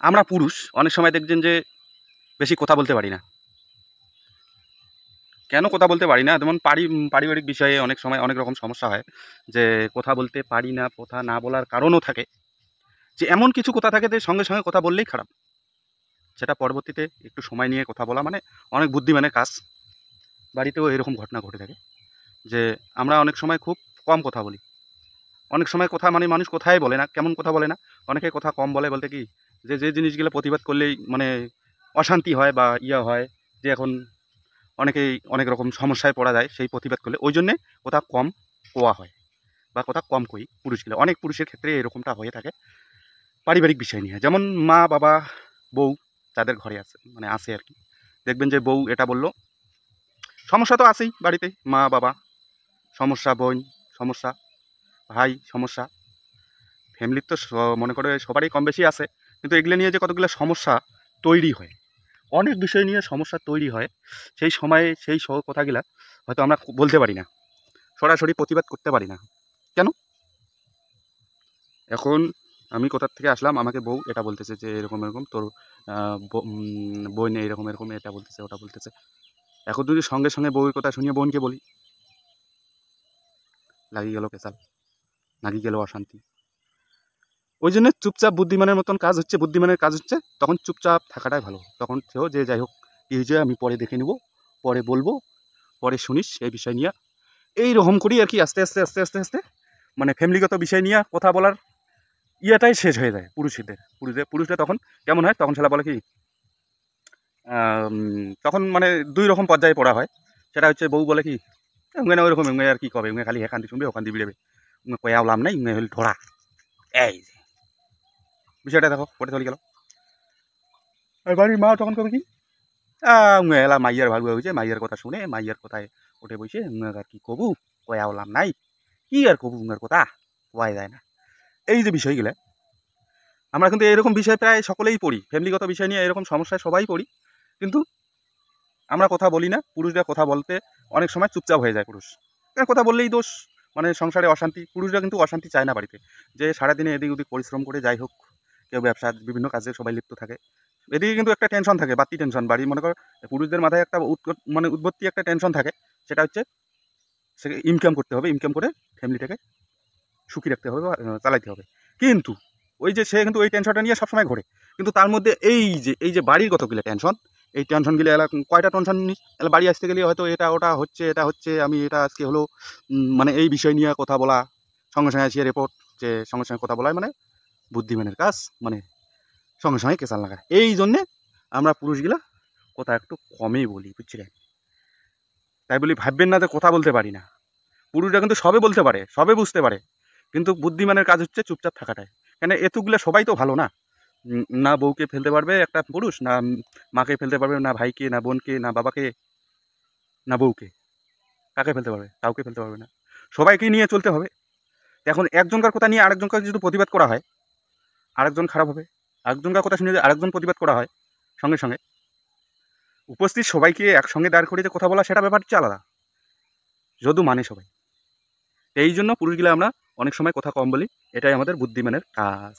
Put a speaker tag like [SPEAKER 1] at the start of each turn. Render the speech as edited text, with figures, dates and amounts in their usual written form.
[SPEAKER 1] আমরা পুরুষ অনেক সময় দেখছেন যে বেশি কথা বলতে পারি না। কেন কথা বলতে পারি না? যেমন পারিবারিক বিষয়ে অনেক সময় অনেক রকম সমস্যা হয়, যে কথা বলতে পারি না। কথা না বলার কারণও থাকে যে এমন কিছু কথা থাকে যে সঙ্গে সঙ্গে কথা বললেই খারাপ, সেটা পরবর্তীতে একটু সময় নিয়ে কথা বলা মানে অনেক বুদ্ধিমানের কাজ। বাড়িতেও এরকম ঘটনা ঘটে থাকে যে আমরা অনেক সময় খুব কম কথা বলি। অনেক সময় কথা মানে মানুষ কথাই বলে না, কেমন কথা বলে না, অনেকে কথা কম বলে বলতে কি যে যে জিনিসগুলো প্রতিবাদ করলেই মানে অশান্তি হয় বা ইয়া হয়, যে এখন অনেকেই অনেক রকম সমস্যায় পড়া যায় সেই প্রতিবাদ করলে, ওই জন্যে কথা কম কোয়া হয় বা কথা কম কই পুরুষগুলো। অনেক পুরুষের ক্ষেত্রে এরকমটা হয়ে থাকে পারিবারিক বিষয় নিয়ে। যেমন মা বাবা বউ যাদের ঘরে আছে মানে আছে আর কি, দেখবেন যে বউ এটা বললো, সমস্যা তো আছেই বাড়িতে, মা বাবা সমস্যা, বোন সমস্যা, ভাই সমস্যা, ফ্যামিলির তো মনে করে সবারই কম বেশি আছে। কিন্তু এগুলো নিয়ে যে কতগুলো সমস্যা তৈরি হয়, অনেক বিষয় নিয়ে সমস্যা তৈরি হয়, সেই সময়ে সেই কথাগুলা হয়তো আমরা বলতে পারি না, সরাসরি প্রতিবাদ করতে পারি না। কেন? এখন আমি কোথার থেকে আসলাম, আমাকে বউ এটা বলতেছে যে এরকম এরকম তোর বোন এরকম এরকম এটা বলতেছে ওটা বলতেছে। এখন যদি সঙ্গে সঙ্গে বউয়ের কথা শুনিয়ে বোনকে বলি, লাগিয়ে গেল পেশাল, লাগিয়ে গেল অশান্তি। ওই জন্য চুপচাপ বুদ্ধিমানের মতন কাজ হচ্ছে, বুদ্ধিমানের কাজ হচ্ছে তখন চুপচাপ থাকাটাই ভালো। তখন সেও যে যাই হোক কী হয়েছে আমি পরে দেখে নেবো, পরে বলবো, পরে শুনিস এই বিষয় নিয়ে, এইরকম করি আর কি। আস্তে আস্তে আস্তে আস্তে আস্তে মানে ফ্যামিলিগত বিষয় নিয়ে কথা বলার ইয়াটাই শেষ হয়ে যায় পুরুষরা তখন কেমন হয়, তখন ছেলে বলে কি তখন মানে দুই রকম পর্যায়ে পড়া হয়। সেটা হচ্ছে বউ বলে কি উঙ্গে না ওইরকম উঙ্গে আর কি কবে উঙ্গে খালি এখান দিয়ে শুনবে ওখান দিয়ে বিড়েবে, উঙ্গে কয়াও লাম নাই, উঙ্গে হল ধরা। এই যে বিষয়টা দেখো পড়ে চলে গেল। আর বাড়ির মা তখন কবে কি উঙ্গে এলা মাইয়ার ভাগ হয়েছে, মাইয়ার কথা শুনে মাইয়ার কথায় উঠে বসে উঙ্গে আর কি কবু, কয়াও লাম নাই, কি আর কবু উঙ্গের কথা কয়া যায় না। এই যে বিষয়গুলো আমরা কিন্তু এরকম বিষয় প্রায় সকলেই পড়ি, ফ্যামিলিগত বিষয় নিয়ে এরকম সমস্যায় সবাই পড়ি, কিন্তু আমরা কথা বলি না। পুরুষরা কথা বলতে অনেক সময় চুপচাপ হয়ে যায় পুরুষ, কারণ কথা বললেই দোষ, মানে সংসারে অশান্তি। পুরুষরা কিন্তু অশান্তি চায় না বাড়িতে, যে সারাদিনে এদিক ওদিক পরিশ্রম করে যাই হোক, কেউ ব্যবসা বিভিন্ন কাজে সবাই লিপ্ত থাকে, এদিকে কিন্তু একটা টেনশন থাকে, বাড়তি টেনশন বাড়ি মনে করো পুরুষদের মাথায় একটা মানে উদ্ভত্তি একটা টেনশন থাকে, সেটা হচ্ছে সে ইনকাম করতে হবে, ইনকাম করে ফ্যামিলিটাকে সুখী রাখতে হবে বা চালাইতে হবে। কিন্তু ওই যে সে কিন্তু ওই টেনশনটা নিয়ে সবসময় ঘোরে, কিন্তু তার মধ্যে এই যে বাড়ির কতগুলো টেনশন, এই টেনশনগুলো এলা কয়টা টেনশন নিস এলা বাড়ি আসতে গেলে হয়তো এটা ওটা হচ্ছে এটা হচ্ছে আমি এটা আজকে হলো মানে এই বিষয় নিয়ে কথা বলা, সঙ্গে সঙ্গে আসিয়ে রিপোর্ট, যে সঙ্গে সঙ্গে কথা বলায় মানে বুদ্ধিমানের কাজ, মানে সঙ্গে সঙ্গে কেসাল লাগায়। এই জন্যে আমরা পুরুষগুলা কথা একটু কমই বলি, বুঝছিলেন? তাই বলি ভাববেন না যে কথা বলতে পারি না, পুরুষরা কিন্তু সবে বলতে পারে, সবে বুঝতে পারে, কিন্তু বুদ্ধিমানের কাজ হচ্ছে চুপচাপ থাকাটাই। কেন এতগুলো সবাই তো ভালো না, না বউকে ফেলতে পারবে একটা পুরুষ, না মাকে ফেলতে পারবে, না ভাইকে, না বোনকে, না বাবাকে, না বউকে। কাকে ফেলতে পারবে? কাউকে ফেলতে পারবে না, সবাইকে নিয়ে চলতে হবে। এখন একজনকার কথা নিয়ে আরেকজনকে যদি প্রতিবাদ করা হয়, আরেকজন খারাপ হবে। আরেকজনকার কথা শুনে যদি আরেকজন প্রতিবাদ করা হয়, সঙ্গে সঙ্গে উপস্থিত সবাইকে একসঙ্গে দাঁড় করিয়ে যে কথা বলা, সেটা ব্যাপার হচ্ছে আলাদা, যদু মানে সবাই। এই জন্য পুরুষগুলো আমরা অনেক সময় কথা কম বলি, এটাই আমাদের বুদ্ধিমানের কাজ।